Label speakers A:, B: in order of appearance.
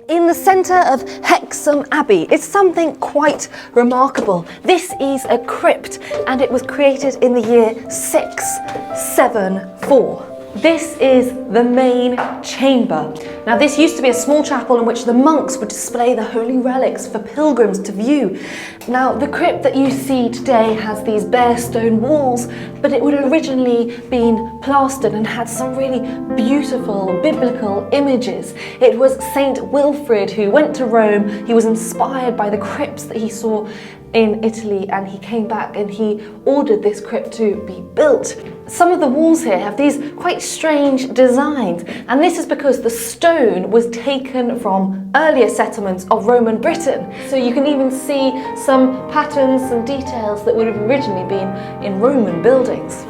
A: in the centre of Hexham Abbey is something quite remarkable. This is a crypt and it was created in the year 674. This is the main chamber. Now this used to be a small chapel in which the monks would display the holy relics for pilgrims to view. Now the crypt that you see today has these bare stone walls, but it would have originally been plastered and had some really beautiful biblical images. It was Saint Wilfrid who went to Rome. He was inspired by the crypts that he saw in Italy, and he came back and he ordered this crypt to be built. Some of the walls here have these quite strange designs, and this is because the stone was taken from earlier settlements of Roman Britain. So you can even see some patterns and details that would have originally been in Roman buildings.